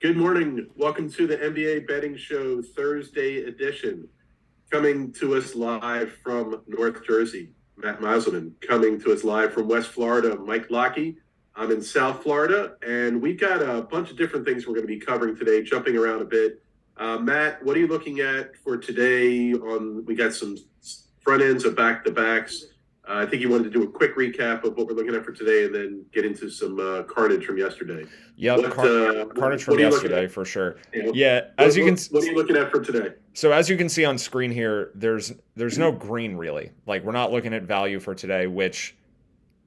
Good morning. Welcome to the NBA Betting Show Thursday edition. Coming to us live from North Jersey, Matt Meiselman. Coming to us live from West Florida, Mike Lockey. I'm in South Florida, and we've got a bunch of different things we're going to be covering today, jumping around a bit. Matt, what are you looking at for today? We got some front ends of back-to-backs. I think you wanted to do a quick recap of what we're looking at for today and then get into some carnage from yesterday. Yep, Carnage What from are you looking yesterday at? for sure. You know, Yeah, what, what, what are you looking at for today? so as you can see on screen here, there's no green really. Like we're not looking at value for today, which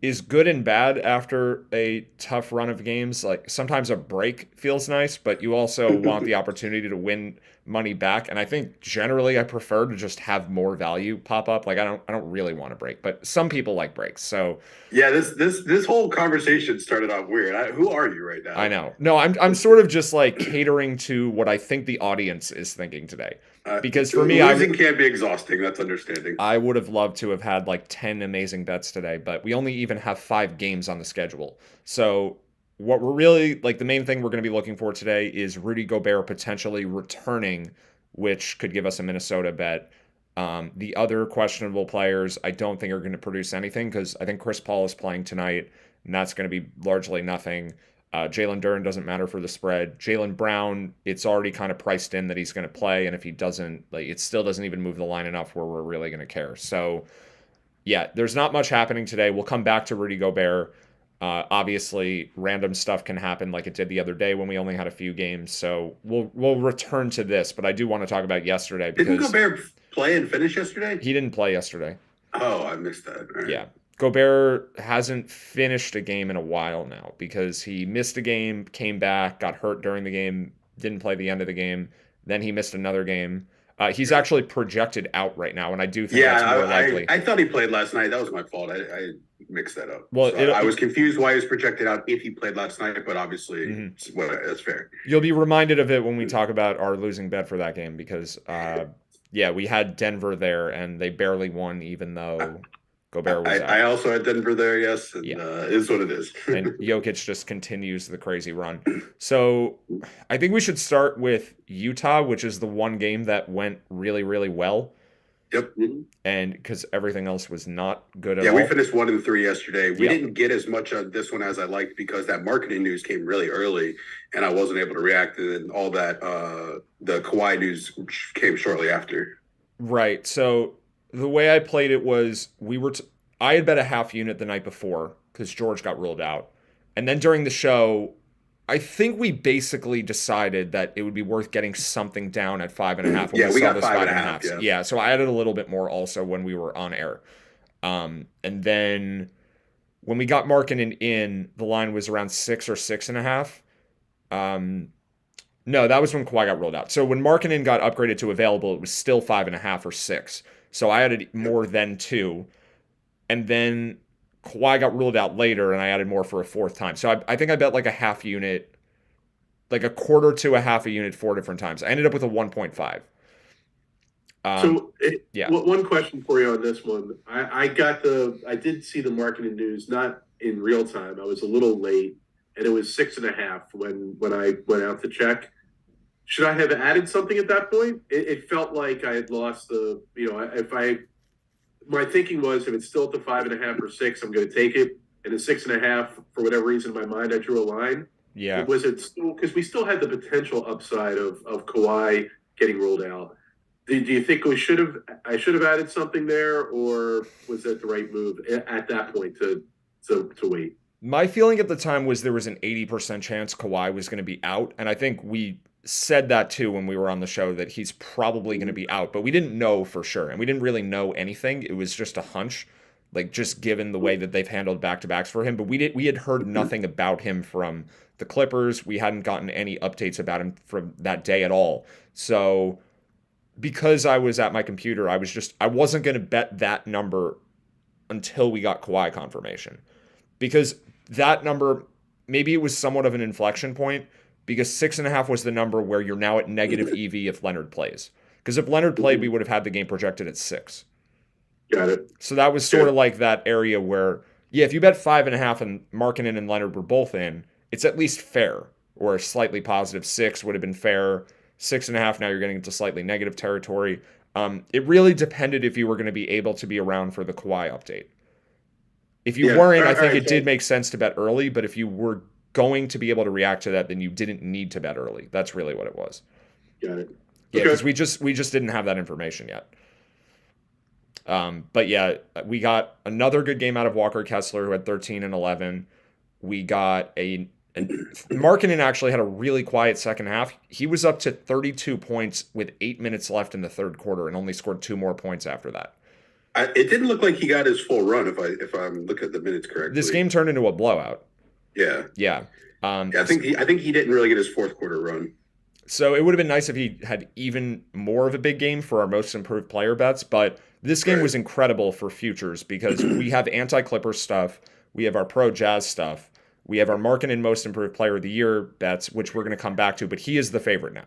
is good and bad after a tough run of games. Like sometimes a break feels nice, but you also want the opportunity to win money back. And I think generally I prefer to just have more value pop up. Like I don't really want to break, but some people like breaks. So Yeah, this whole conversation started off weird. Who are you right I now? know. No, I'm sort of just like catering to what I think the audience is thinking today. Because for me, Losing can be exhausting. That's understanding. I would have loved to have had like 10 amazing bets today, but we only even have 5 games on the schedule. So, what we're really like the main thing we're going to be looking for today is Rudy Gobert potentially returning, which could give us a Minnesota bet. The other questionable players, I don't think are going to produce anything because I think Chris Paul is playing tonight, and that's going to be largely nothing. Jalen Duren doesn't matter for the spread. Jalen Brown, it's already kind of priced in that he's going to play, and if he doesn't, like, it still doesn't even move the line enough where we're really going to care. So, yeah, there's not much happening today. We'll come back to Rudy Gobert. Obviously, random stuff can happen like it did the other day when we only had a few games. So we'll return to this, but I do want to talk about yesterday Didn't because Gobert play and finish yesterday? he didn't play yesterday. Oh, I missed that. All right. Yeah. Gobert hasn't finished a game in a while now because he missed a game, came back, got hurt during the game, didn't play the end of the game. Then he missed another game. He's actually projected out right now, and I do think Yeah, that's more likely. I thought he played last night. That was my fault. I mixed that up. Well, So I was confused why he was projected out if he played last night, but obviously, well, that's fair. You'll be reminded of it when we talk about our losing bet for that game because, yeah, we had Denver there, and they barely won even though Gobert was out. I also had Denver there, yes, and Yeah. is what it is. And Jokic just continues the crazy run. So I think we should start with Utah, which is the one game that went really, really well. Yep. And because everything else was not good at Yeah, all. we finished 1-3 yesterday. We Yep. didn't get as much on this one as I liked because that marketing news came really early, and I wasn't able to react. And then all that the Kawhi news came shortly after. Right. So the way I played it was I had bet a half unit the night before because George got ruled out. And then during the show, I think we basically decided that it would be worth getting something down at 5.5 when Yeah, we saw got those 5.5, 5.5s. yeah. Yeah, so I added a little bit more also when we were on air. And then when we got Markkinen in, the line was around 6 or 6.5. No, that was when Kawhi got rolled out. So when Markkinen got upgraded to available, it was still 5.5 or 6. So I added more than 2. And then Kawhi got ruled out later, and I added more for a fourth time. So I think I bet like a half unit, like a quarter to a half a unit 4 different times. I ended up with a 1.5. Yeah. One question for you on this one. I did see the marketing news, not in real time. I was a little late, and it was 6.5 when I went out to check. Should I have added something at that point? It felt like I had lost my thinking was if it's still at the 5.5 or 6, I'm going to take it. And the 6.5, for whatever reason in my mind, I drew a line. Yeah. Was it still because we still had the potential upside of Kawhi getting rolled out? Do you think I should have added something there, or was that the right move at that point to wait? My feeling at the time was there was an 80% chance Kawhi was going to be out. And I think we said that too when we were on the show that he's probably going to be out, but we didn't know for sure. And we didn't really know anything. It was just a hunch, like just given the way that they've handled back-to-backs for him. But we had heard nothing about him from the Clippers. We hadn't gotten any updates about him from that day at all. So because I was at my computer, I wasn't going to bet that number until we got Kawhi confirmation. Because that number, maybe it was somewhat of an inflection point because 6.5 was the number where you're now at negative EV if Leonard plays. Because if Leonard played, we would have had the game projected at 6. Got it. So that was sort of like that area where, yeah, if you bet 5.5 and Markkinen and Leonard were both in, it's at least fair, or a slightly positive 6 would have been fair. 6.5, now you're getting into slightly negative territory. It really depended if you were going to be able to be around for the Kawhi update. If you weren't, I think it did make sense to bet early, but if you were going to be able to react to that, then you didn't need to bet early. That's really what it was. Got it. Yeah, because we just didn't have that information yet. But yeah, we got another good game out of Walker Kessler, who had 13 and 11. We got Markkanen actually had a really quiet second half. He was up to 32 points with 8 minutes left in the third quarter and only scored 2 more points after that. It didn't look like he got his full run if I'm looking at the minutes correctly. This game turned into a blowout. Yeah. Yeah. I think he didn't really get his fourth quarter run. So it would have been nice if he had even more of a big game for our most improved player bets, but this game was incredible for futures because we have anti-Clipper stuff, we have our pro Jazz stuff, we have our Markkanen most improved player of the year bets, which we're going to come back to, but he is the favorite now.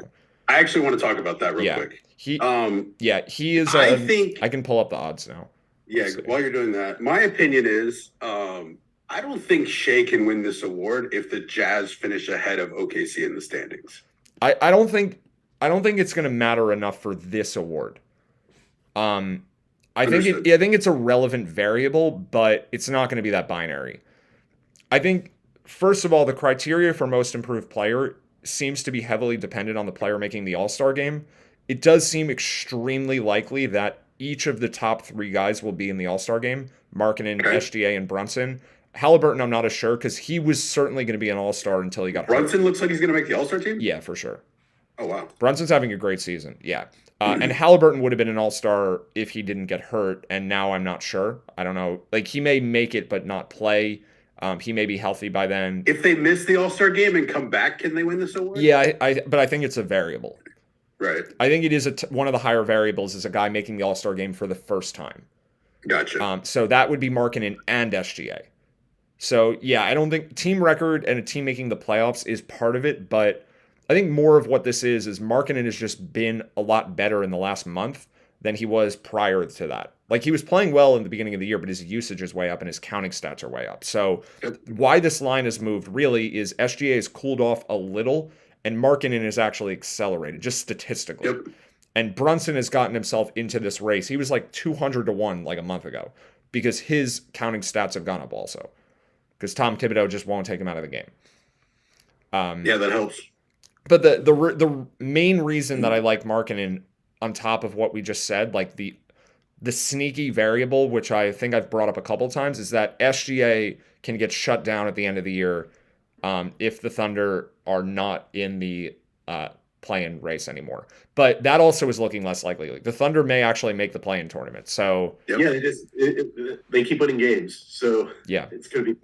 I actually want to talk about that real quick. He is. I can pull up the odds now. Yeah, while you're doing that, my opinion is I don't think Shea can win this award if the Jazz finish ahead of OKC in the standings. I don't think it's going to matter enough for this award. I think it's a relevant variable, but it's not going to be that binary. I think first of all, the criteria for most improved player seems to be heavily dependent on the player making the All-Star game. It does seem extremely likely that each of the top 3 guys will be in the All-Star game, Markkanen, SGA, and Brunson. Halliburton, I'm not as sure, because he was certainly going to be an All-Star until he got hurt. Brunson looks like he's going to make the All-Star team? Yeah, for sure. Oh, wow. Brunson's having a great season, yeah. And Halliburton would have been an All-Star if he didn't get hurt, and now I'm not sure. I don't know. Like, he may make it but not play. He may be healthy by then. If they miss the All-Star game and come back, can they win this award? Yeah, but I think it's a variable. Right. I think it is one of the higher variables is a guy making the All-Star game for the first time. Gotcha. So that would be Markkanen and SGA. So, yeah, I don't think team record and a team making the playoffs is part of it, but I think more of what this is Markkanen has just been a lot better in the last month than he was prior to that. Like, he was playing well in the beginning of the year, but his usage is way up and his counting stats are way up. So why this line has moved really is SGA has cooled off a little and Markkanen has actually accelerated, just statistically. Yep. And Brunson has gotten himself into this race. He was like 200-1 like a month ago because his counting stats have gone up also. Because Tom Thibodeau just won't take him out of the game. Yeah, that helps. But the main reason that I like Markkanen on top of what we just said, like the sneaky variable, which I think I've brought up a couple times, is that SGA can get shut down at the end of the year if the Thunder are not in the play-in race anymore. But that also is looking less likely. Like, the Thunder may actually make the play-in tournament. So yeah, they keep winning games. So yeah, it's going to be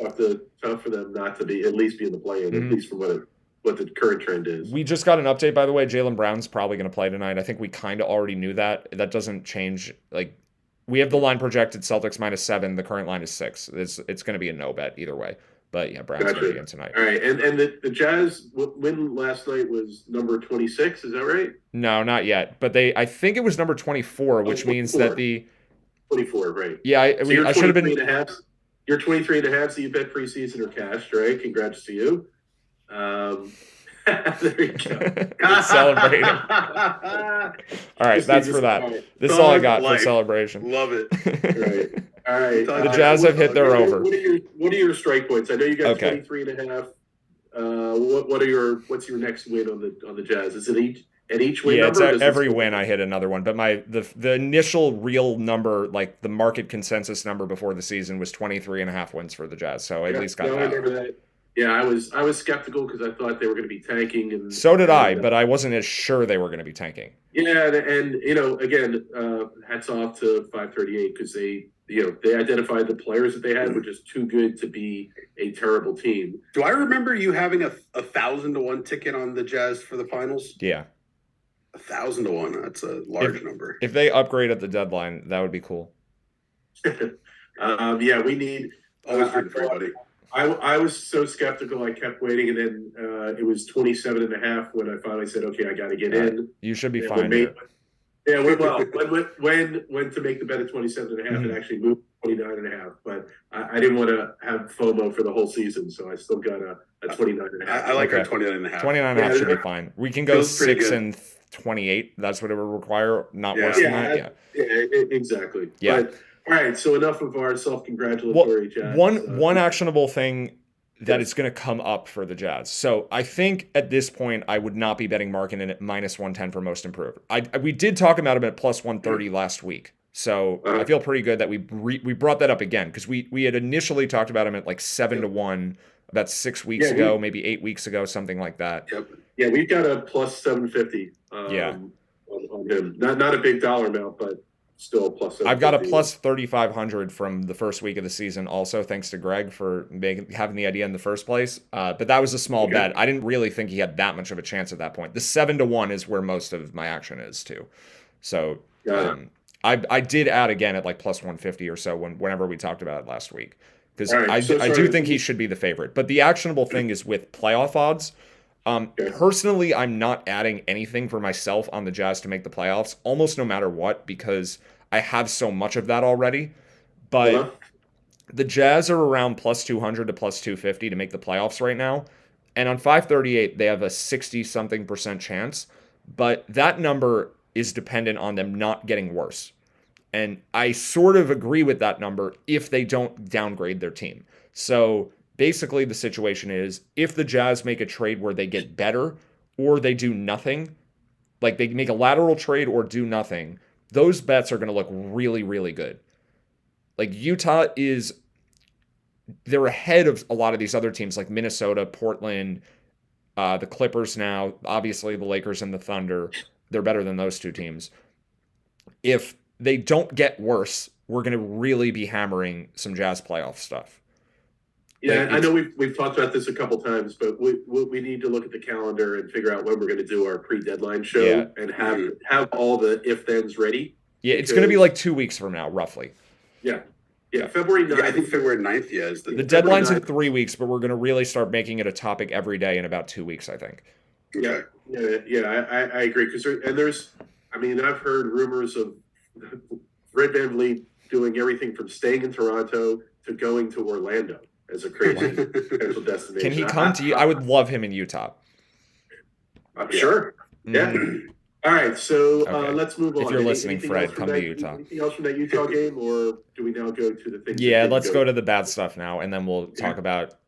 tough for them not to at least be in the play-in, at least from what the current trend is. We just got an update, by the way. Jaylen Brown's probably going to play tonight. I think we kind of already knew that. That doesn't change. Like, we have the line projected Celtics -7. The current line is 6. It's going to be a no bet either way. But yeah, Brown's going to be in tonight. All right, and the Jazz win last night was number 26. Is that right? No, not yet. But I think it was number 24, which means that 24, right? Yeah, I should have been. You're 23 and a half, so you bet preseason or cash, right? Congrats to you. There you go. Celebrating. All right, that's for that. This is all I got for celebration. Love it. Right. All right. The Jazz have hit their over. What are your strike points? I know you got 23 and a half. What's your next win on the Jazz? Is it each win? Yeah, number, it's every win I hit another one. But the initial real number, like the market consensus number before the season, was 23 and a half wins for the Jazz. So I at least got that. I remember that. Yeah, I was skeptical because I thought they were going to be tanking, and so did I, but I wasn't as sure they were going to be tanking. Yeah, and again, hats off to 538 because they identified the players that they had were just too good to be a terrible team. Do I remember you having a 1,000-1 ticket on the Jazz for the finals? Yeah, 1,000-1. That's a large number. If they upgrade at the deadline, that would be cool. Yeah, we need always rooting for everybody. I was so skeptical. I kept waiting, and then it was 27 and a half when I finally said, "Okay, I got to get in." You should be fine. Yeah, well, when to make the bet at 27.5 and actually move 29.5, but I didn't want to have FOMO for the whole season, so I still got a 29.5. I like Okay. our 29.5. 29.5 Yeah, should be fine. We can go feels pretty 6 good. and 28. That's what it would require. Not Yeah. worse than that. Yeah. Exactly. Yeah. But all right, so enough of our Well, self-congratulatory Jazz. one actionable thing that Yes. is going to come up for the Jazz. So I think at this point I would not be betting Markkanen at -110 for most improved. We did talk about him at +130 last week. So I feel pretty good that we brought that up again because we had initially talked about him at like 7-1 about 6 weeks ago, maybe 8 weeks ago, something like that. Yep. Yeah, we've got a +750 Yeah. on him. Not a big dollar amount, but still a +750. I've got a +3,500 from the first week of the season also, thanks to Greg for having the idea in the first place. But that was a small bet. I didn't really think he had that much of a chance at that point. The 7-1 is where most of my action is too. So I did add again at like +150 or so whenever we talked about it last week. Because I do think he should be the favorite. But the actionable thing is with playoff odds. Personally, I'm not adding anything for myself on the Jazz to make the playoffs, almost no matter what, because I have so much of that already. But the Jazz are around +200 to +250 to make the playoffs right now. And on 538, they have a 60-something% chance. But that number is dependent on them not getting worse. And I sort of agree with that number if they don't downgrade their team. So basically, the situation is if the Jazz make a trade where they get better or they do nothing, like they make a lateral trade or do nothing, those bets are going to look really, really good. Like Utah they're ahead of a lot of these other teams like Minnesota, Portland, the Clippers now, obviously the Lakers and the Thunder. They're better than those two teams. If they don't get worse, we're going to really be hammering some Jazz playoff stuff. Yeah, I know we've talked about this a couple times, but we need to look at the calendar and figure out when we're going to do our pre-deadline show and have all the if-thens ready. Yeah, it's going to be like 2 weeks from now, roughly. Yeah, February 9th. I think February 9th, is the deadline's in 3 weeks, but we're going to really start making it a topic every day in about 2 weeks, I think. Yeah, I agree. I've heard rumors of Fred VanVleet doing everything from staying in Toronto to going to Orlando as a crazy potential destination. Can he come to you? I would love him in Utah. Sure. Yeah. All right, so let's move on. If you're listening, Fred, come to Utah. Anything else from that Utah game, or do we now go to the things? Yeah, let's go to the bad stuff now, and then we'll talk about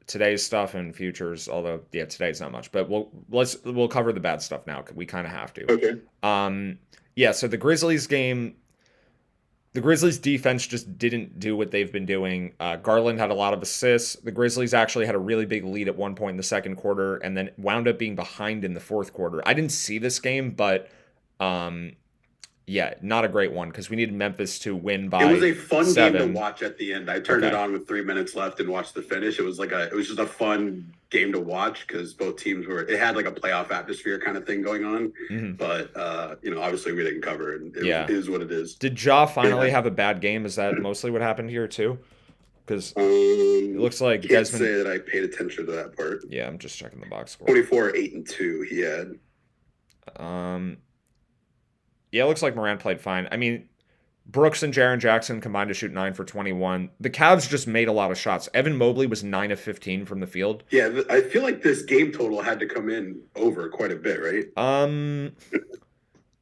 today's stuff and futures. Although, today's not much, but we'll cover the bad stuff now. We kind of have to. Okay. So the Grizzlies game. The Grizzlies defense just didn't do what they've been doing. Garland had a lot of assists. The Grizzlies actually had a really big lead at one point in the second quarter and then wound up being behind in the fourth quarter. I didn't see this game, but not a great one because we needed Memphis to win by 7. It was a fun game to watch at the end. I turned it on with 3 minutes left and watched the finish. It was just a fun game to watch because both teams it had like a playoff atmosphere kind of thing going on. Mm-hmm. But obviously we didn't cover it. It is what it is. Did Ja finally have a bad game? Is that mostly what happened here too? Because it looks like Desmond. Can't say that I paid attention to that part. Yeah, I'm just checking the box score. 24, 8 and 2 he had. Yeah, it looks like Morant played fine. I mean, Brooks and Jaren Jackson combined to shoot 9 for 21. The Cavs just made a lot of shots. Evan Mobley was 9 of 15 from the field. Yeah, I feel like this game total had to come in over quite a bit, right?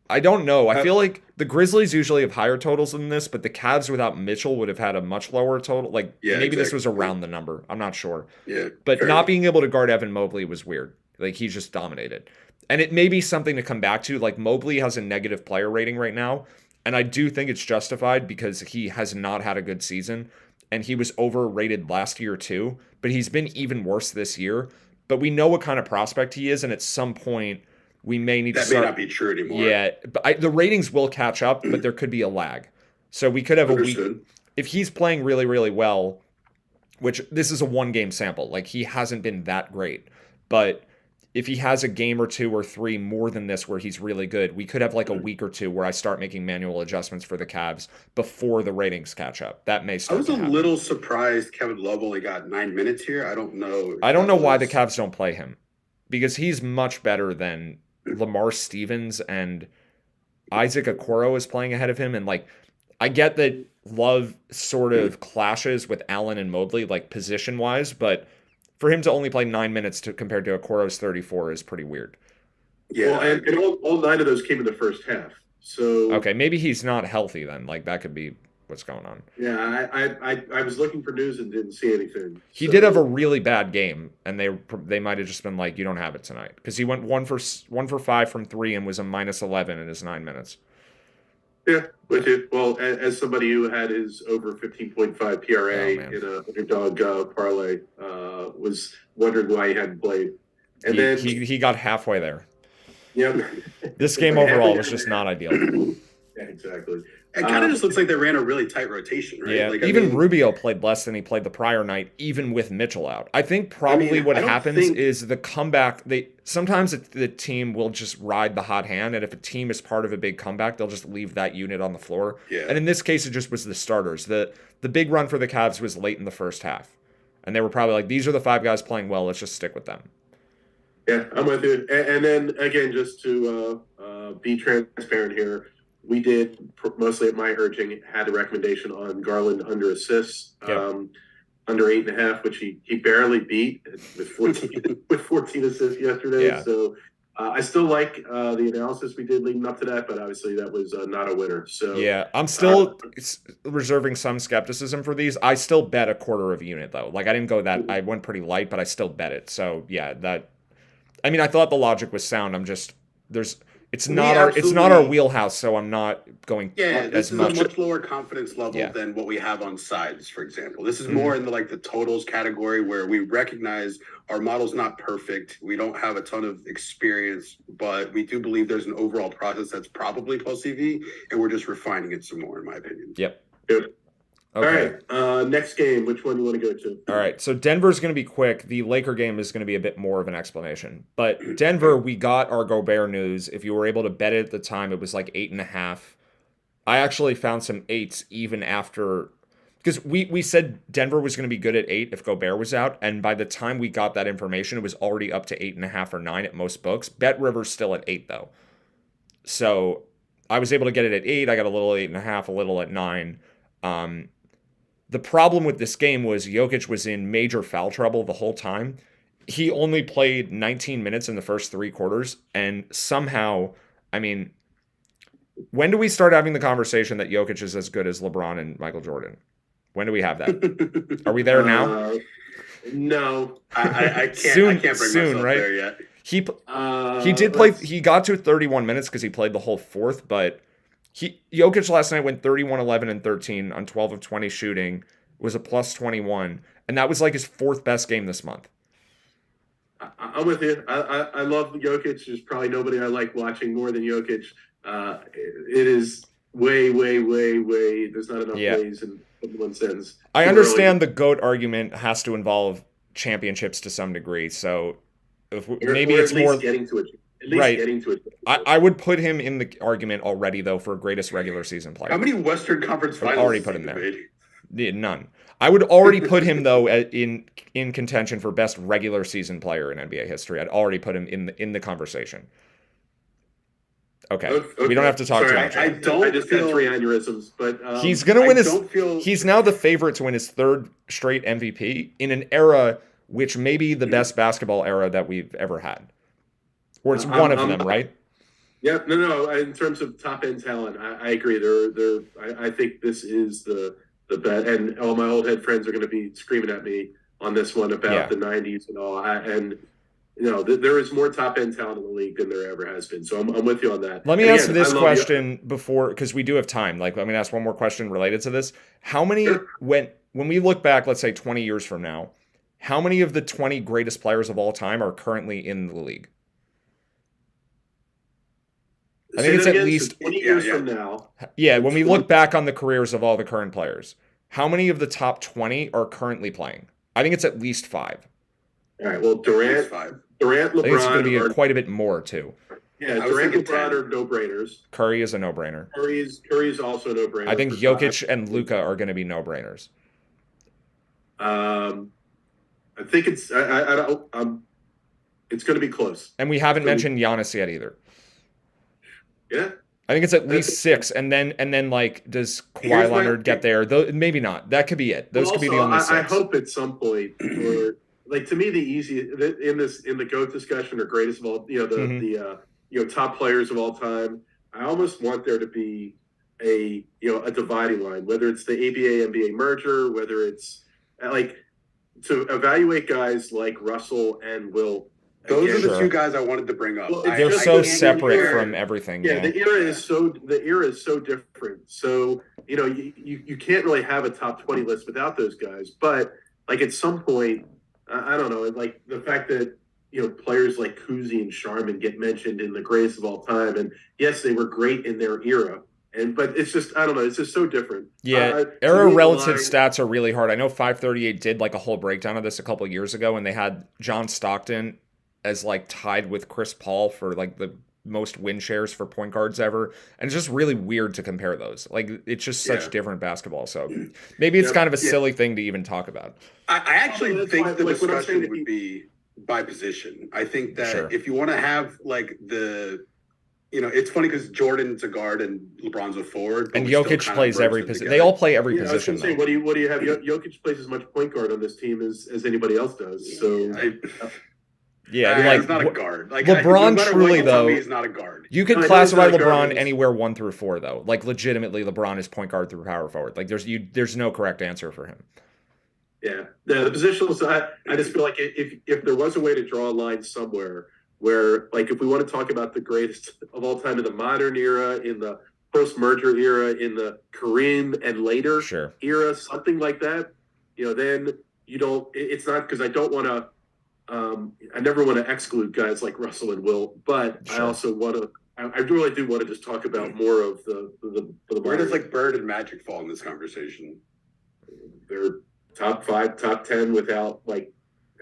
I don't know. I feel like the Grizzlies usually have higher totals than this, but the Cavs without Mitchell would have had a much lower total. This was around the number. I'm not sure. Yeah. But not being able to guard Evan Mobley was weird. Like, he just dominated. And it may be something to come back to. Like, Mobley has a negative player rating right now, and I do think it's justified because he has not had a good season, and he was overrated last year too, but he's been even worse this year. But we know what kind of prospect he is, and at some point, we may need to start... That may not be true anymore. Yeah, but the ratings will catch up, but there could be a lag. So we could have a week... If he's playing really, really well, which this is a one-game sample, like, he hasn't been that great, but... If he has a game or 2 or 3 more than this where he's really good, we could have like a week or 2 where I start making manual adjustments for the Cavs before the ratings catch up. That may start. I was a little surprised Kevin Love only got 9 minutes here. I don't know. I don't know why the Cavs don't play him because he's much better than Lamar Stevens and Isaac Okoro is playing ahead of him, and like I get that Love sort of clashes with Allen and Mobley, like position wise, but for him to only play 9 minutes compared to Okoro's 34 is pretty weird. Yeah, well, and all 9 of those came in the first half. So okay, maybe he's not healthy then. Like that could be what's going on. Yeah, I was looking for news and didn't see anything. He did have a really bad game, and they might have just been like, "You don't have it tonight," because he went 1 for 5 from 3 and was a -11 in his 9 minutes. Yeah, which is, well, as somebody who had his over 15.5 PRA in a underdog parlay, was wondering why he hadn't played. And then he got halfway there. Yeah, this game overall was just not ideal. Yeah, exactly. It kind of just looks like they ran a really tight rotation, right? Yeah, like, even Rubio played less than he played the prior night, even with Mitchell out. I think probably what happens is the comeback. Sometimes the team will just ride the hot hand, and if a team is part of a big comeback, they'll just leave that unit on the floor. Yeah. And in this case, it just was the starters. The big run for the Cavs was late in the first half, and they were probably like, "These are the 5 guys playing well. Let's just stick with them." Yeah, I'm with you. And then again, just to be transparent here. We did, mostly at my urging, had a recommendation on Garland under assists, under 8.5, which he barely beat with 14 assists yesterday. Yeah. So I still like the analysis we did leading up to that, but obviously that was not a winner. So yeah, I'm still reserving some skepticism for these. I still bet a quarter of a unit though. Like I didn't go that. I went pretty light, but I still bet it. So yeah, I mean, I thought the logic was sound. It's not our wheelhouse, so I'm not going this as is much. a much lower confidence level than what we have on sides, for example. This is more in the totals category where we recognize our model's not perfect. We don't have a ton of experience, but we do believe there's an overall process that's probably plus EV, and we're just refining it some more, in my opinion. Yep. Okay. All right. Next game. Which one do you want to go to? All right. So Denver's going to be quick. The Laker game is going to be a bit more of an explanation. But Denver, we got our Gobert news. If you were able to bet it at the time, it was like 8.5. I actually found some 8s even after, because we said Denver was going to be good at 8 if Gobert was out. And by the time we got that information, it was already up to 8.5 or 9 at most books. Bet River's still at 8 though. So I was able to get it at 8. I got a little 8.5, a little at 9. The problem with this game was Jokic was in major foul trouble the whole time. He only played 19 minutes in the first 3 quarters, and somehow, I mean, when do we start having the conversation that Jokic is as good as LeBron and Michael Jordan? When do we have that? Are we there now? No, I can't. Soon, I can't bring myself right? there yet. He did play. He got to 31 minutes because he played the whole fourth, but. Jokic last night went 31, 11, and 13 on 12 of 20 shooting, was a plus 21, and that was like his 4th best game this month. I'm with you. I love Jokic. There's probably nobody I like watching more than Jokic. It is way. There's not enough ways in one sentence. I understand the GOAT argument has to involve championships to some degree, so maybe it's more getting to it. Getting to it. I would put him in the argument already, though, for greatest regular season player. How many Western Conference Finals? Already put him there. Yeah, none. I would already put him though in contention for best regular season player in NBA history. I'd already put him in the conversation. Okay. We don't have to talk too much. I just had 3 aneurysms, but he's gonna win He's now the favorite to win his 3rd straight MVP in an era which may be the best basketball era that we've ever had. Or it's one of them, right? Yeah, no. In terms of top end talent, I agree. I think this is the bet, and all my old head friends are going to be screaming at me on this one about the '90s and all. There is more top end talent in the league than there ever has been. So I'm with you on that. Let me ask this question before, because we do have time. Like, let me ask one more question related to this. How many when we look back, let's say 20 years from now, how many of the 20 greatest players of all time are currently in the league? I think it's at least 20 years from now. Yeah, when we look back on the careers of all the current players, how many of the top 20 are currently playing? I think it's at least 5. All right. Well, Durant, LeBron. I think it's going to be quite a bit more too. Yeah, Durant, LeBron are no-brainers. Curry is a no-brainer. Curry's also a no-brainer. I think Jokic and Luka are going to be no-brainers. I think it's it's going to be close. And we haven't mentioned Giannis yet either. Yeah. I think it's at least 6, and then like does Here's Kawhi my- Leonard get there? Though maybe not. That could be it. Those could be the only 6. I hope at some point, or like to me, the easy in the GOAT discussion or greatest of all, the top players of all time. I almost want there to be a dividing line, whether it's the ABA NBA merger, whether it's like to evaluate guys like Russell and Will. Those Again, are the Sure. two guys I wanted to bring up. Well, They're I so can't separate compare. from everything. Yeah, the era is so different. So you can't really have a top 20 list without those guys. But like at some point, I don't know, like the fact that players like Kuzi and Sharman get mentioned in the greatest of all time, and yes, they were great in their era. But it's just I don't know, it's just so different. Yeah, To era me, the relative line- stats are really hard. I know 538 did like a whole breakdown of this a couple years ago, and they had John Stockton as like tied with Chris Paul for like the most win shares for point guards ever, and it's just really weird to compare those. Like it's just such Yeah. different basketball. So maybe it's Yeah, kind of a yeah. silly thing to even talk about. I actually That's think why, the like, what I'm saying discussion to would be by position. I think that Sure. if you want to have like it's funny because Jordan's a guard and LeBron's a forward, but And we still Jokic kind of plays merge every them position. together. They all play every I was position. gonna say, though. what do you have? Jokic plays as much point guard on this team as anybody else does. So Yeah, he's not a like guard. Like LeBron no matter what truly, you tell though, me, he's not a guard. you could No, I know classify he's not a guard, LeBron but he's- anywhere 1 through 4 though. Like legitimately, LeBron is point guard through power forward. Like there's no correct answer for him. yeah, the positional side. I just feel like if there was a way to draw a line somewhere where, like, if we want to talk about the greatest of all time in the modern era, in the post-merger era, in the Kareem and later Sure. era, something like that, then you don't. It's not because I don't want to. I never want to exclude guys like Russell and Will, but I Sure. also want to. I really do want to just talk about more of the Where does modern- like Bird and Magic fall in this conversation? they're top 5, top 10 without like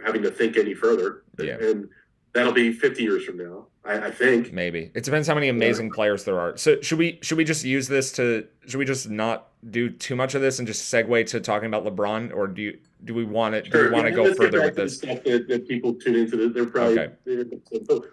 having to think any further. Yeah. And that'll be 50 years from now, I think. Maybe. It depends how many amazing players there are. So should we just use this should we just not do too much of this and just segue to talking about LeBron, or do we want to go Let's get further back with to the this? stuff that people tune into. They're probably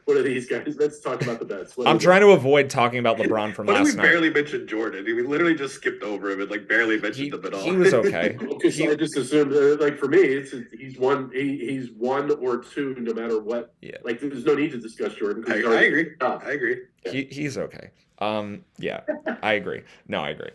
what are these guys? Let's talk about the bets. I'm trying to avoid talking about LeBron from What did we last night. barely mention Jordan? We literally just skipped over him and like barely mentioned him at all. He was okay. I just assumed, like for me, he's one. He's 1 or 2, no matter what. Yeah. Like there's no need to discuss Jordan. 'cause I he's already agree. top. I agree. He's okay. Yeah, I agree. No, I agree.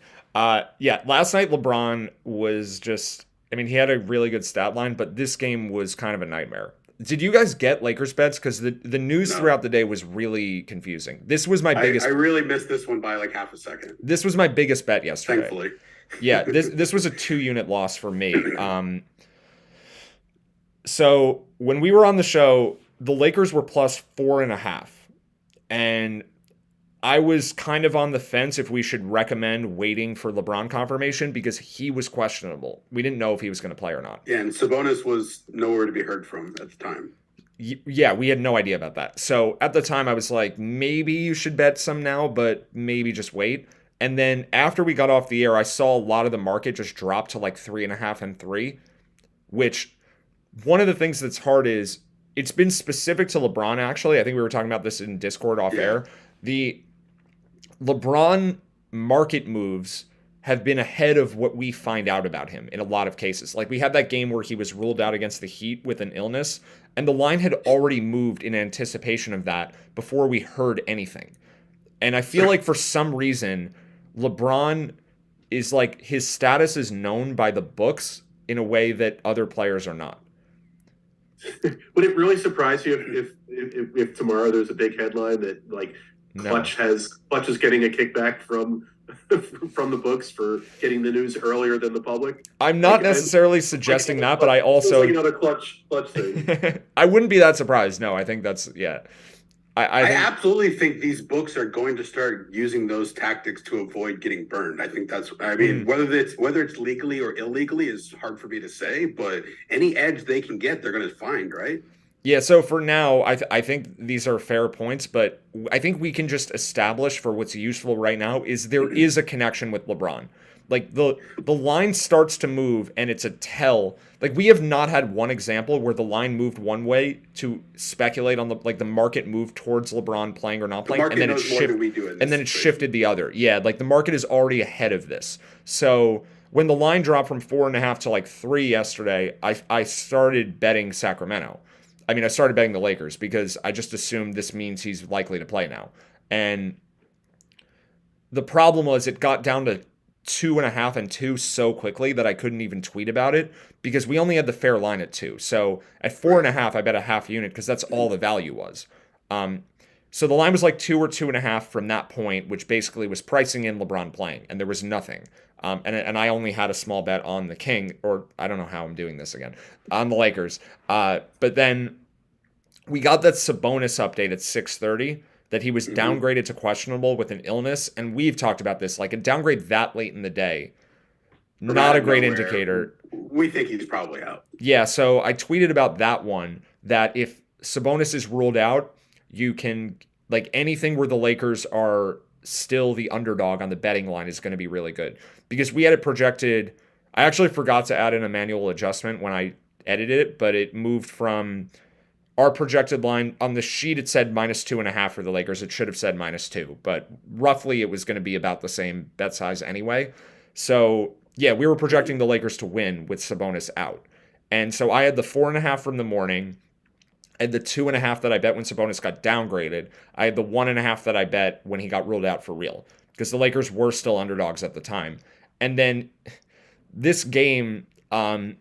Yeah, last night LeBron was just, I mean, he had a really good stat line, but this game was kind of a nightmare. Did you guys get Lakers bets? Because the news No. throughout the day was really confusing. This was my biggest. I really missed this one by like half a second. This was my biggest bet yesterday. Thankfully. Yeah, this was a 2-unit loss for me. So when we were on the show, the Lakers were plus 4.5, and I was kind of on the fence if we should recommend waiting for LeBron confirmation because he was questionable. We didn't know if he was going to play or not. Yeah, and Sabonis was nowhere to be heard from at the time. Yeah, we had no idea about that. So at the time, I was like, maybe you should bet some now, but maybe just wait. And then after we got off the air, I saw a lot of the market just drop to like 3.5 and 3, which one of the things that's hard is it's been specific to LeBron, actually. I think we were talking about this in Discord off air. The LeBron market moves have been ahead of what we find out about him in a lot of cases. Like we had that game where he was ruled out against the Heat with an illness, and the line had already moved in anticipation of that before we heard anything. And I feel like for some reason, LeBron is like his status is known by the books in a way that other players are not. Would it really surprise you if tomorrow there's a big headline that like Clutch is getting a kickback from the books for getting the news earlier than the public? I'm not necessarily suggesting that, but I also like another clutch thing. I wouldn't be that surprised. No, I think that's I think, absolutely think these books are going to start using those tactics to avoid getting burned. I think that's. I mean, whether it's legally or illegally is hard for me to say, but any edge they can get, they're going to find, right? Yeah, so for now, I think these are fair points, but I think we can just establish for what's useful right now is there is a connection with LeBron. Like the line starts to move and it's a tell. Like we have not had one example where the line moved one way to speculate on the market moved towards LeBron playing or not The playing, market and then it knows more shifted than we do in this and then it situation. shifted the other. Yeah, like the market is already ahead of this. So when the line dropped from 4.5 to like 3 yesterday, I started betting Sacramento. I mean, I started betting the Lakers because I just assumed this means he's likely to play now. And the problem was it got down to 2.5 and 2 so quickly that I couldn't even tweet about it because we only had the fair line at 2. So at 4.5, I bet a half unit because that's all the value was. So the line was like 2 or 2.5 from that point, which basically was pricing in LeBron playing, and there was nothing. And I only had a small bet on the King, or I don't know how I'm doing this again, on the Lakers. But then we got that Sabonis update at 6:30 that he was downgraded to questionable with an illness, and we've talked about this. Like a downgrade that late in the day, From not out a of great nowhere, indicator. We think he's probably out. Yeah, so I tweeted about that one that if Sabonis is ruled out, you can like anything where the Lakers are still the underdog on the betting line is going to be really good because we had it projected. I actually forgot to add in a manual adjustment when I edited it, but it moved from our projected line on the sheet. It said -2.5 for the Lakers. It should have said -2, but roughly it was going to be about the same bet size anyway. So yeah, we were projecting the Lakers to win with Sabonis out. And so I had the 4.5 from the morning, and the 2.5 that I bet when Sabonis got downgraded. I had the 1.5 that I bet when he got ruled out for real, because the Lakers were still underdogs at the time. And then this game, the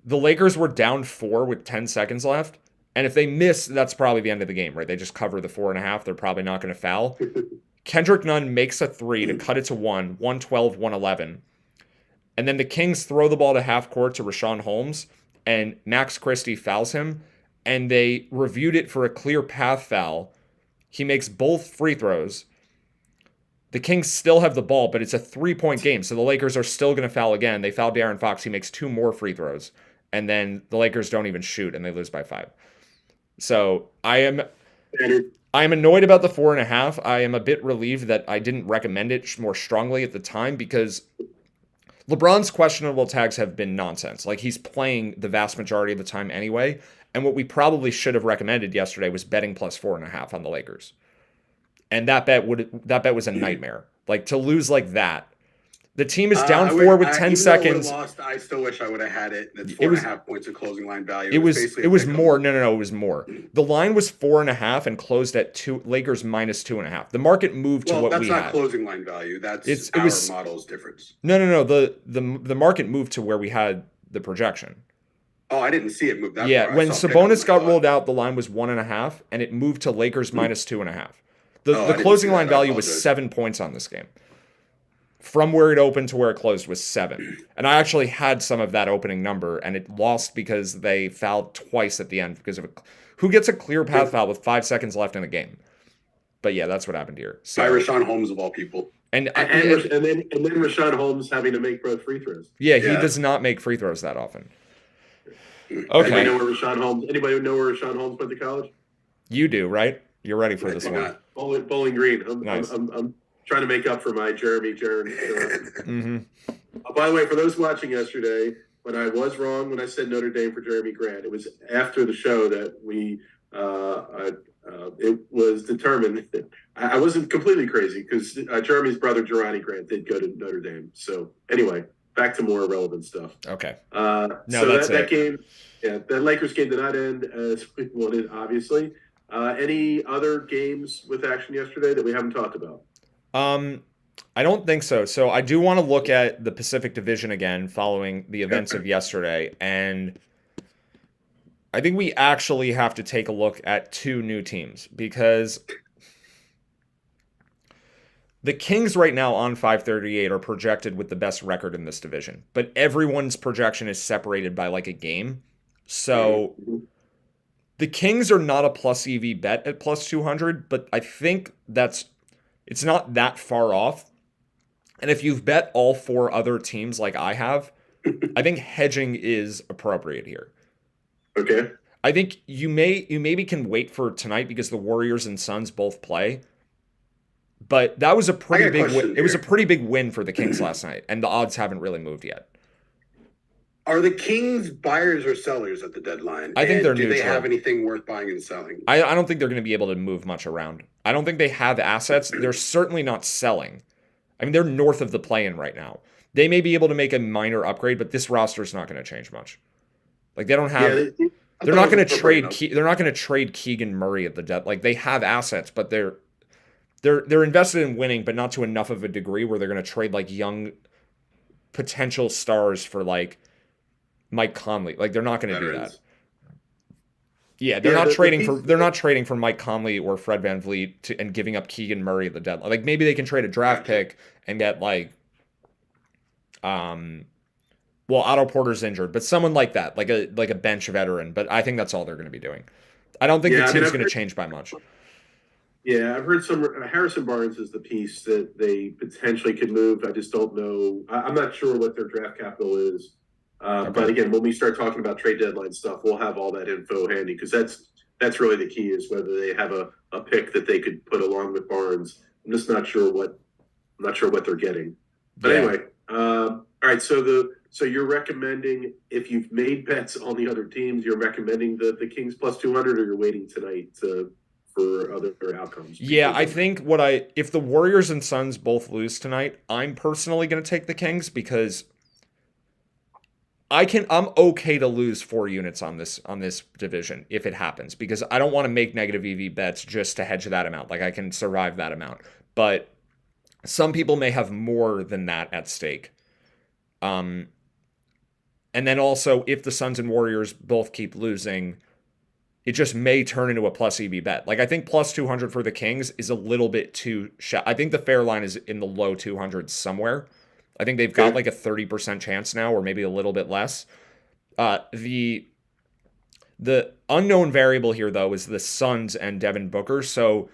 Lakers were down 4 with 10 seconds left. And if they miss, that's probably the end of the game, right? They just cover the 4.5. They're probably not going to foul. Kendrick Nunn makes a 3 to cut it to 112, 111. And then the Kings throw the ball to half court to Rashawn Holmes, and Max Christie fouls him, and they reviewed it for a clear path foul. He makes both free throws. The Kings still have the ball, but it's a 3-point game, so the Lakers are still going to foul again. They foul De'Aaron Fox. He makes 2 more free throws, and then the Lakers don't even shoot, and they lose by 5. So I am annoyed about the 4.5. I am a bit relieved that I didn't recommend it more strongly at the time because LeBron's questionable tags have been nonsense. Like he's playing the vast majority of the time anyway. And what we probably should have recommended yesterday was betting plus 4.5 on the Lakers. And that bet was a nightmare. Like to lose like that. The team is down 4 with 10 seconds. Lost, I still wish I would have had it. That's 4.5 points of closing line value. It was more. No, it was more. The line was 4.5 and closed at 2. Lakers -2.5. The market moved to what we had. That's not closing line value. That's our model's difference. No. The market moved to where we had the projection. Oh, I didn't see it move that far. Yeah, when Sabonis got rolled out, the line was 1.5, and it moved to Lakers -2.5. The closing line value was 7 points on this game. From where it opened to where it closed was 7. And I actually had some of that opening number, and it lost because they fouled twice at the end because of who gets a clear path foul with 5 seconds left in a game. But yeah, that's what happened here. By Rashawn Holmes of all people. And then Rashawn Holmes having to make both free throws. Yeah, he does not make free throws that often. Okay. Anybody know where Rashawn Holmes went to college? You do, right? You're ready for this one. Bowling Green. Nice. I'm trying to make up for my Jeremy Jern. By the way, for those watching yesterday, when I was wrong when I said Notre Dame for Jeremy Grant, it was after the show that it was determined. I wasn't completely crazy because Jeremy's brother Jerani Grant did go to Notre Dame. So anyway, back to more relevant stuff. Okay. That game, the Lakers game did not end as we wanted, obviously. Any other games with action yesterday that we haven't talked about? I don't think so. So I do want to look at the Pacific Division again following the events of yesterday. And I think we actually have to take a look at 2 new teams because the Kings right now on 538 are projected with the best record in this division. But everyone's projection is separated by like a game. So the Kings are not a plus EV bet at plus 200, but I think it's not that far off. And if you've bet all 4 other teams like I have, I think hedging is appropriate here. Okay. I think you maybe can wait for tonight because the Warriors and Suns both play. But that was a pretty big win. It was a pretty big win for the Kings last night, and the odds haven't really moved yet. Are the Kings buyers or sellers at the deadline? I think they're neutral. Do they have anything worth buying and selling? I don't think they're going to be able to move much around. I don't think they have assets. They're certainly not selling. I mean, they're north of the play-in right now. They may be able to make a minor upgrade, but this roster is not going to change much. Like they don't have. Yeah, they're not going to trade. They're not going to trade Keegan Murray at the death. Like they have assets, but they're invested in winning, but not to enough of a degree where they're going to trade like young potential stars for like Mike Conley. Like they're not going to do that. Yeah, they're not trading for Mike Conley or Fred VanVleet and giving up Keegan Murray at the deadline. Like maybe they can trade a draft pick and get like Otto Porter's injured, but someone like that, like a bench veteran. But I think that's all they're going to be doing. I don't think the team's going to change by much. Yeah, I've heard Harrison Barnes is the piece that they potentially could move. I just don't know. I'm not sure what their draft capital is. Okay. But again, when we start talking about trade deadline stuff, we'll have all that info handy because that's really the key is whether they have a pick that they could put along with Barnes. I'm just not sure what they're getting. But anyway, all right. So you're recommending if you've made bets on the other teams, you're recommending the Kings plus 200, or you're waiting tonight for other outcomes? Yeah, I think if the Warriors and Suns both lose tonight, I'm personally going to take the Kings because I'm okay to lose 4 units on this division if it happens because I don't want to make negative EV bets just to hedge that amount. Like I can survive that amount, but some people may have more than that at stake. And then also if the Suns and Warriors both keep losing, it just may turn into a plus EV bet. Like I think plus 200 for the Kings is a little bit too I think the fair line is in the low 200s somewhere. I think they've got like a 30% chance now, or maybe a little bit less. The unknown variable here, though, is the Suns and Devin Booker. So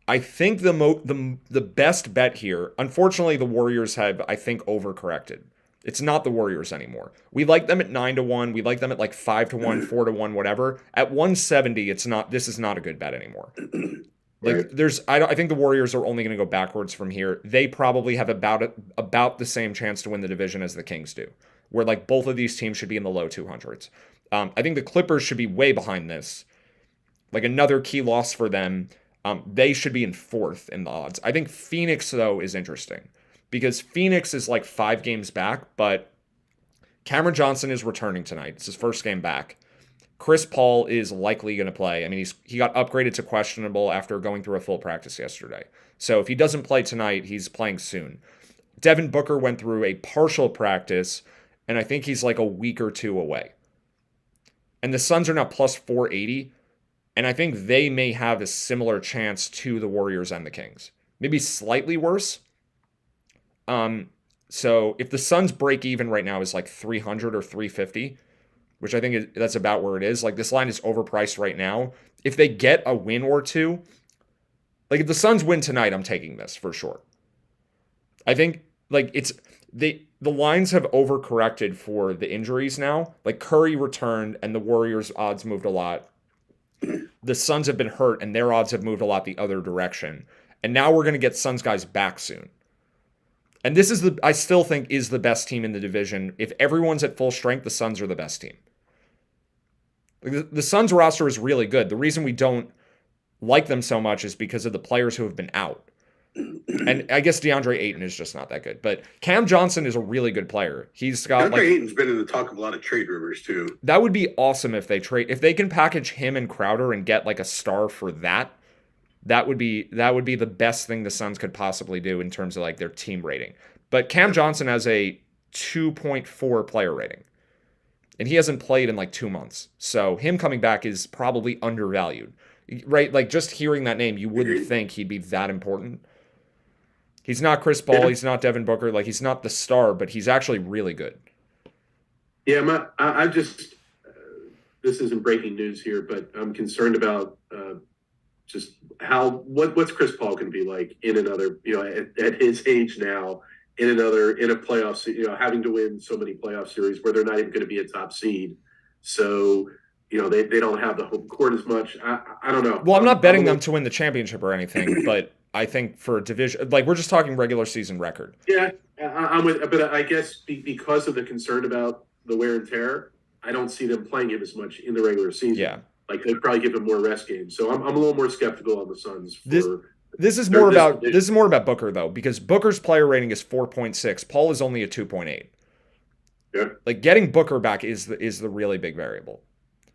I think the best bet here, unfortunately, the Warriors have, I think, overcorrected. It's not the Warriors anymore. We like them at 9-1. We like them at like 5-1, 4-1, whatever. At 170, this is not a good bet anymore. Like I think the Warriors are only going to go backwards from here. They probably have about the same chance to win the division as the Kings do, where like both of these teams should be in the low 200s. I think the Clippers should be way behind this. Like another key loss for them. They should be in 4th in the odds. I think Phoenix though is interesting because Phoenix is like 5 games back, but Cameron Johnson is returning tonight. It's his first game back. Chris Paul is likely going to play. I mean, he got upgraded to questionable after going through a full practice yesterday. So if he doesn't play tonight, he's playing soon. Devin Booker went through a partial practice, and I think he's like a week or 2 away. And the Suns are now plus 480, and I think they may have a similar chance to the Warriors and the Kings. Maybe slightly worse. So if the Suns break even right now is like 300 or 350, which I think that's about where it is. Like this line is overpriced right now. If they get a win or 2, like if the Suns win tonight, I'm taking this for sure. I think like the lines have overcorrected for the injuries now. Like Curry returned and the Warriors odds moved a lot. The Suns have been hurt and their odds have moved a lot the other direction. And now we're going to get Suns guys back soon. And this is I still think is the best team in the division. If everyone's at full strength, the Suns are the best team. The Suns roster is really good. The reason we don't like them so much is because of the players who have been out. And I guess DeAndre Ayton is just not that good. But Cam Johnson is a really good player. He's got DeAndre Ayton's been in the talk of a lot of trade rumors too. That would be awesome if they can package him and Crowder and get like a star for that. That would be the best thing the Suns could possibly do in terms of like their team rating. But Cam Johnson has a 2.4 player rating. And he hasn't played in like 2 months. So him coming back is probably undervalued. Right? Like just hearing that name, you wouldn't think he'd be that important. He's not Chris Paul. He's not Devin Booker. Like he's not the star, but he's actually really good. Yeah, I just this isn't breaking news here, but I'm concerned about just what's Chris Paul going to be like in another, at his age now, in a playoff, having to win so many playoff series where they're not even going to be a top seed. So they don't have the home court as much. I don't know. Well, I'm not betting a them little- to win the championship or anything, but I think for a division, like we're just talking regular season record. Yeah, I'm with, but I guess because of the concern about the wear and tear, I don't see them playing him as much in the regular season. Yeah. Like they'd probably give him more rest games. So I'm a little more skeptical on the Suns for This is They're more this about division. Booker though, because Booker's player rating is 4.6. Paul is only a 2.8. Yeah. Like getting Booker back is the really big variable.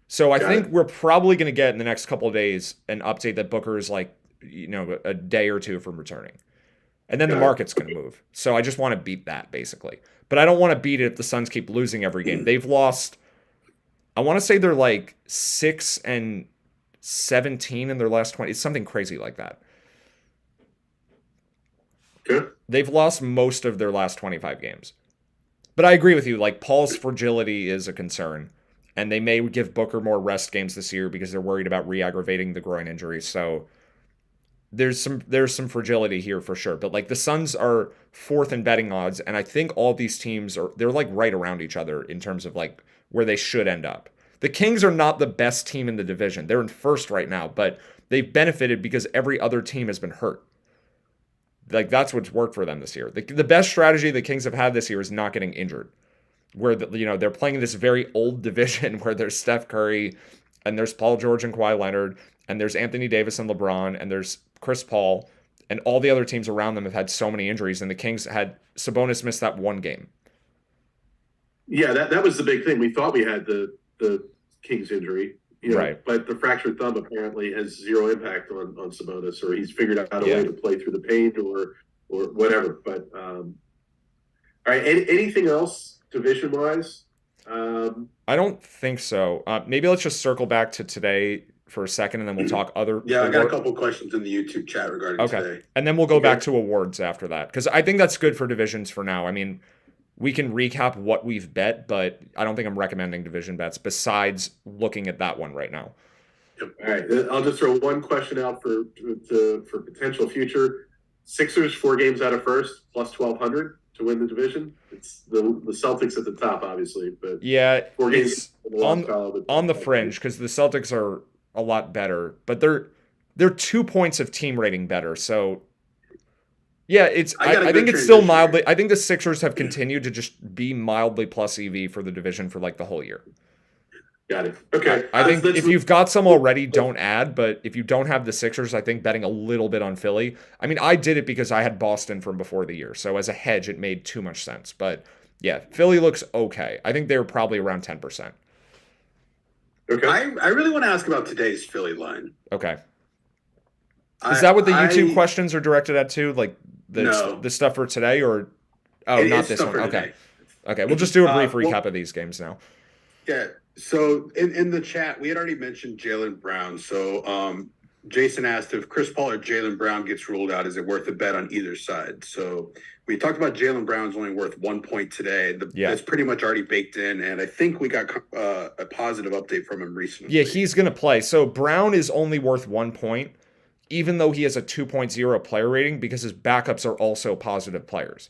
So I think we're probably going to get in the next couple of days an update that Booker is like, a day or two from returning. And then the market's going to move. So I just want to beat that basically. But I don't want to beat it if the Suns keep losing every game. They've lost, I want to say they're like 6-17 in their last 20. It's something crazy like that. Okay. They've lost most of their last 25 games. But I agree with you. Like, Paul's fragility is a concern. And they may give Booker more rest games this year because they're worried about re-aggravating the groin injury. So there's some fragility here for sure. But, like, the Suns are fourth in betting odds. And I think all these teams they're, like, right around each other in terms of, like, where they should end up. The Kings are not the best team in the division. They're in first right now. But they've benefited because every other team has been hurt. Like, that's what's worked for them this year. The best strategy the Kings have had this year is not getting injured. Where they're playing this very old division where there's Steph Curry and there's Paul George and Kawhi Leonard and there's Anthony Davis and LeBron and there's Chris Paul and all the other teams around them have had so many injuries and the Kings had Sabonis miss that one game. Yeah, that was the big thing. We thought we had the Kings injury, right? But the fractured thumb apparently has zero impact on Sabonis, or he's figured out a way to play through the pain or whatever. But all right, anything else division wise? I don't think so. Maybe let's just circle back to today for a second, and then we'll talk other. Yeah, I got a couple questions in the YouTube chat regarding today. And then we'll go back to awards after that, because I think that's good for divisions for now. I mean, we can recap what we've bet, but I don't think I'm recommending division bets besides looking at that one right now. All right, I'll just throw one question out for potential future. Sixers 4 games out of first plus 1,200 to win the division. It's the Celtics at the top, obviously, but yeah, 4 games on the fringe because the Celtics are a lot better, but they're 2 points of team rating better. So yeah, I think it's still mildly. I think the Sixers have continued to just be mildly plus EV for the division for like the whole year. Got it. Okay. I think if you've got some already, don't add. But if you don't have the Sixers, I think betting a little bit on Philly. I mean, I did it because I had Boston from before the year. So as a hedge, it made too much sense. But yeah, Philly looks okay. I think they're probably around 10%. Okay. I really want to ask about today's Philly line. Okay. Is that what the YouTube questions are directed at too? Like the stuff for today or not this one? Okay. Okay. We'll just do a brief recap of these games now. Yeah. So in the chat, we had already mentioned Jaylen Brown. So Jason asked if Chris Paul or Jaylen Brown gets ruled out, is it worth a bet on either side? So we talked about Jaylen Brown's only worth 1 point today. That's pretty much already baked in. And I think we got a positive update from him recently. Yeah, he's going to play. So Brown is only worth 1 point, even though he has a 2.0 player rating because his backups are also positive players.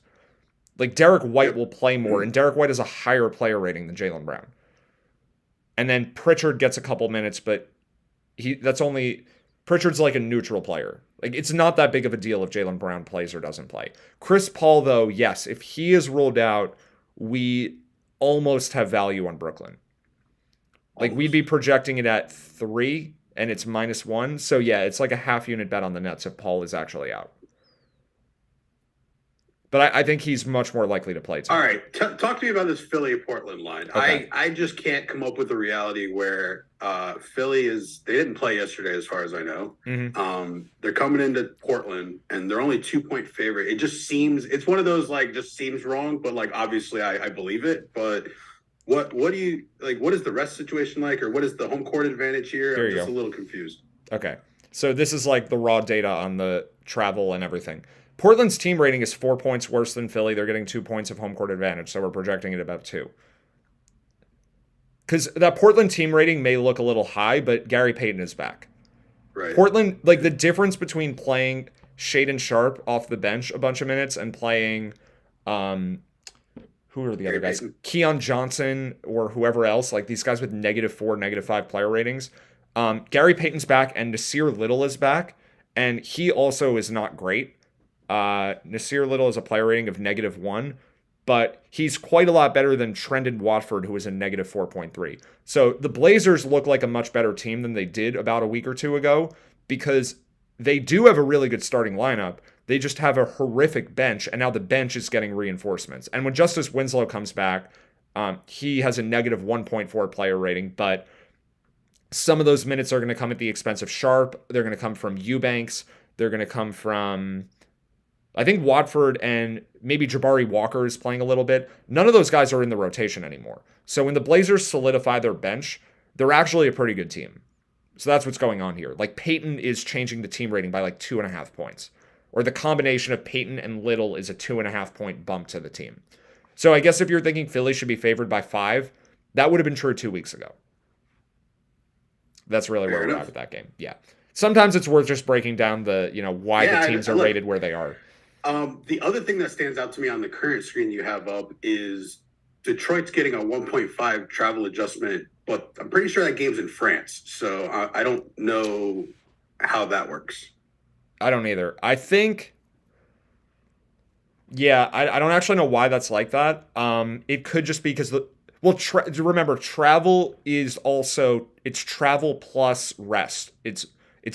Like Derek White will play more, and Derek White has a higher player rating than Jaylen Brown. And then Pritchard gets a couple minutes, but Pritchard's like a neutral player. Like it's not that big of a deal if Jaylen Brown plays or doesn't play. Chris Paul, though, yes, if he is ruled out, we almost have value on Brooklyn. Like we'd be projecting it at 3, and it's -1. So yeah, it's like a half unit bet on the Nets if Paul is actually out. But I think he's much more likely to play tonight. All right. Talk to me about this Philly-Portland line. Okay. I just can't come up with a reality where Philly they didn't play yesterday as far as I know. Mm-hmm. They're coming into Portland, and they're only 2-point favorite. It just seems – it's one of those, like, just seems wrong, but, like, obviously I believe it. But what do you – like, what is the rest situation like, or what is the home court advantage here? I'm just a little confused. Okay. So this is, like, the raw data on the travel and everything. Portland's team rating is 4 points worse than Philly. They're getting 2 points of home court advantage, so we're projecting it about 2. Because that Portland team rating may look a little high, but Gary Payton is back. Right. Portland, like the difference between playing Shaedon Sharpe off the bench a bunch of minutes and playing, who are the Gary other guys? Payton. Keon Johnson or whoever else, like these guys with -4, -5 player ratings. Gary Payton's back and Nasir Little is back, and he also is not great. Nasir Little has a player rating of -1, but he's quite a lot better than Trendon Watford, who is a -4.3. So the Blazers look like a much better team than they did about a week or two ago because they do have a really good starting lineup. They just have a horrific bench, and now the bench is getting reinforcements. And when Justice Winslow comes back, he has a -1.4 player rating, but some of those minutes are going to come at the expense of Sharp. They're going to come from Eubanks. They're going to come from, I think, Watford, and maybe Jabari Walker is playing a little bit. None of those guys are in the rotation anymore. So when the Blazers solidify their bench, they're actually a pretty good team. So that's what's going on here. Like Payton is changing the team rating by like 2.5 points. Or the combination of Payton and Little is a 2.5 point bump to the team. So I guess if you're thinking Philly should be favored by 5, that would have been true 2 weeks ago. That's really where we're at with that game. Yeah. Sometimes it's worth just breaking down the, why the teams are rated where they are. The other thing that stands out to me on the current screen you have up is Detroit's getting a 1.5 travel adjustment, but I'm pretty sure that game's in France. So I don't know how that works. I don't either. I think, I don't actually know why that's like that. It could just be because remember, travel is also, it's travel plus rest. It's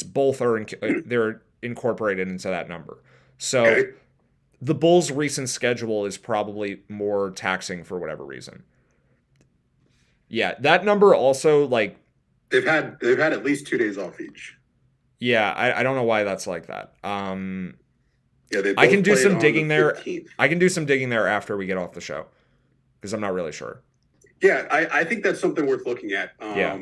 both they're incorporated into that number. So Okay. The Bulls' recent schedule is probably more taxing for whatever reason. Yeah, that number also like They've had at least 2 days off each. Yeah, I don't know why that's like that. Yeah, they I can do both some played on digging the there. 15th. I can do some digging there after we get off the show because I'm not really sure. Yeah, I think that's something worth looking at. Yeah.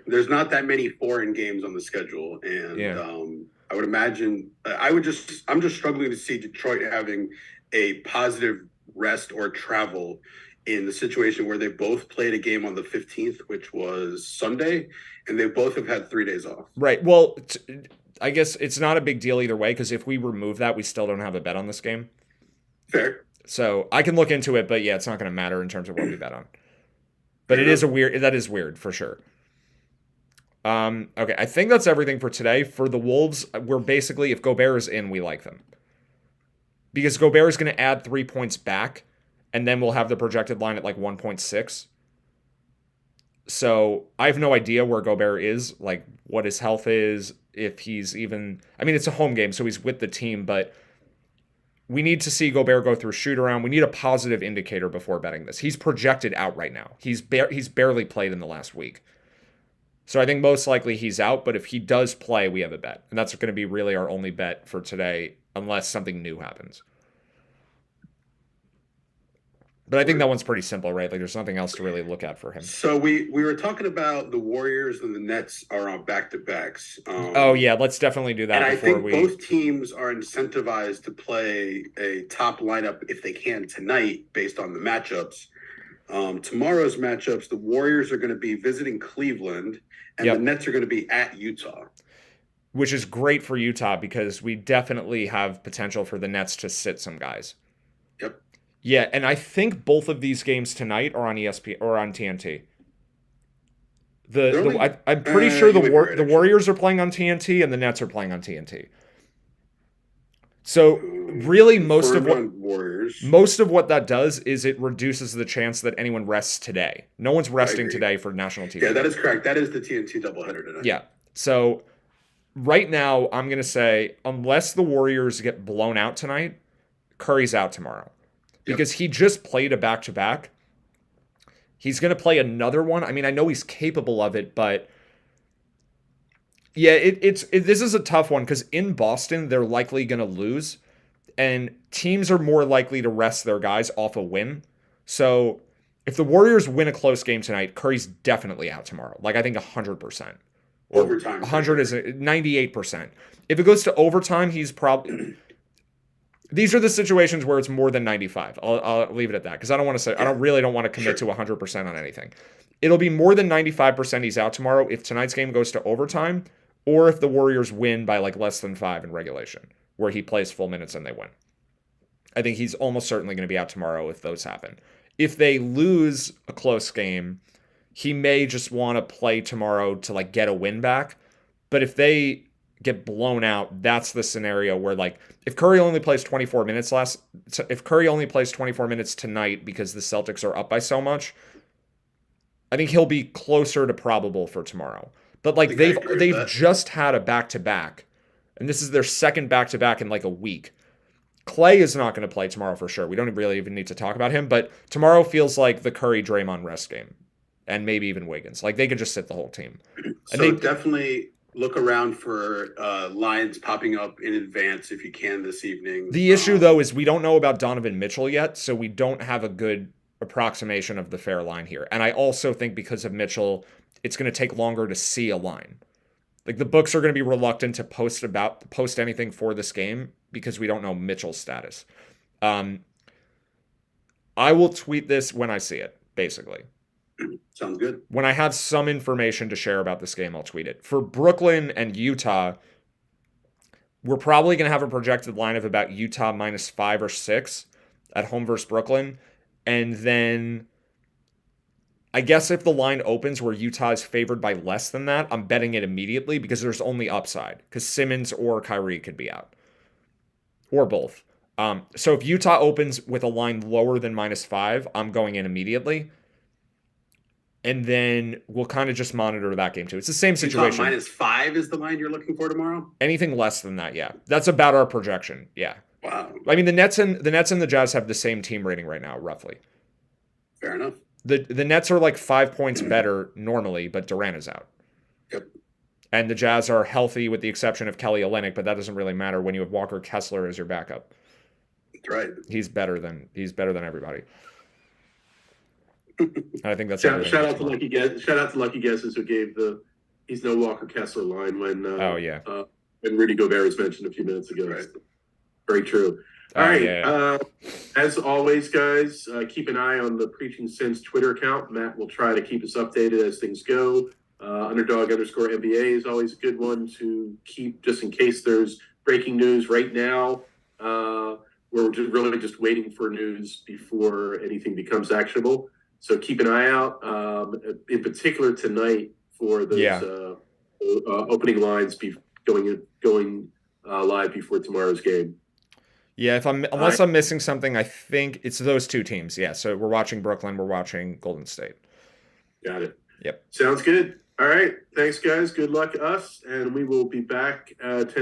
There's not that many foreign games on the schedule, and I would imagine I'm just struggling to see Detroit having a positive rest or travel in the situation where they both played a game on the 15th, which was Sunday, and they both have had 3 days off. Right. Well, I guess it's not a big deal either way because if we remove that, we still don't have a bet on this game. Fair. So I can look into it, but yeah, it's not going to matter in terms of what we bet on. But that is weird for sure. Okay, I think that's everything for today. For the Wolves, we're basically, if Gobert is in, we like them. Because Gobert is going to add 3 points back, and then we'll have the projected line at like 1.6. So I have no idea where Gobert is, like what his health is, if he's even, it's a home game, so he's with the team, but we need to see Gobert go through shoot around. We need a positive indicator before betting this. He's projected out right now. He's barely played in the last week. So I think most likely he's out, but if he does play, we have a bet. And that's going to be really our only bet for today, unless something new happens. But I think that one's pretty simple, right? Like there's nothing else to really look at for him. So we were talking about the Warriors and the Nets are on back-to-backs. Oh yeah, let's definitely do that. And I think both teams are incentivized to play a top lineup if they can tonight based on the matchups. Tomorrow's matchups, the Warriors are going to be visiting Cleveland and the Nets are going to be at Utah. Which is great for Utah because we definitely have potential for the Nets to sit some guys. Yep. Yeah, and I think both of these games tonight are on ESPN or on TNT. I'm pretty sure the Warriors are playing on TNT and the Nets are playing on TNT. So really, most of what that does is it reduces the chance that anyone rests today. No one's resting today for national TV. Yeah, that is correct. That is the TNT doubleheader tonight. Yeah. So right now, I'm going to say unless the Warriors get blown out tonight, Curry's out tomorrow. Because he just played a back-to-back. He's going to play another one. I know he's capable of it, but yeah, this is a tough one because in Boston, they're likely going to lose, and teams are more likely to rest their guys off a win. So if the Warriors win a close game tonight, Curry's definitely out tomorrow. Like, I think 100%. Overtime. 100 is 98%. If it goes to overtime, he's probably... These are the situations where it's more than 95. I'll leave it at that because I don't want to say I don't want to commit to 100% on anything. It'll be more than 95% he's out tomorrow if tonight's game goes to overtime or if the Warriors win by like less than 5 in regulation, where he plays full minutes and they win. I think he's almost certainly going to be out tomorrow if those happen. If they lose a close game, he may just want to play tomorrow to like get a win back. But if they get blown out, that's the scenario where like if Curry only plays 24 minutes tonight because the Celtics are up by so much, I think he'll be closer to probable for tomorrow. But like they've just had a back-to-back, and this is their second back-to-back in like a week. Clay is not going to play tomorrow for sure. We don't really even need to talk about him, but tomorrow feels like the Curry-Draymond rest game, and maybe even Wiggins. Like they could just sit the whole team. So definitely look around for lines popping up in advance if you can this evening. The issue though is we don't know about Donovan Mitchell yet, so we don't have a good approximation of the fair line here. And I also think because of Mitchell, it's going to take longer to see a line. Like the books are going to be reluctant to post anything for this game because we don't know Mitchell's status. I will tweet this when I see it, basically. Sounds good. When I have some information to share about this game, I'll tweet it. For Brooklyn and Utah, we're probably going to have a projected line of about Utah -5 or 6 at home versus Brooklyn. And then I guess if the line opens where Utah is favored by less than that, I'm betting it immediately because there's only upside. Because Simmons or Kyrie could be out. Or both. So if Utah opens with a line lower than -5, I'm going in immediately. And then we'll kind of just monitor that game too. It's the same situation. -5 is the line you're looking for tomorrow? Anything less than that, yeah. That's about our projection, yeah. Wow. I mean, the Nets and the Jazz have the same team rating right now, roughly. Fair enough. The Nets are like 5 points better normally, but Durant is out. Yep. And the Jazz are healthy with the exception of Kelly Olynyk, but that doesn't really matter when you have Walker Kessler as your backup. That's right. He's better than everybody. I think that's shout out to Lucky Guesses who gave he's no Walker Kessler line when when Rudy Gobert was mentioned a few minutes ago. Right. Very true. All right. Yeah. As always, guys, keep an eye on the Preaching Sense Twitter account. Matt will try to keep us updated as things go. Underdog_NBA is always a good one to keep just in case there's breaking news right now. We're really just waiting for news before anything becomes actionable. So keep an eye out, in particular tonight for those opening lines going live before tomorrow's game. Yeah, unless I'm missing something, I think it's those two teams. Yeah, so we're watching Brooklyn, we're watching Golden State. Got it. Yep. Sounds good. All right. Thanks, guys. Good luck to us, and we will be back 10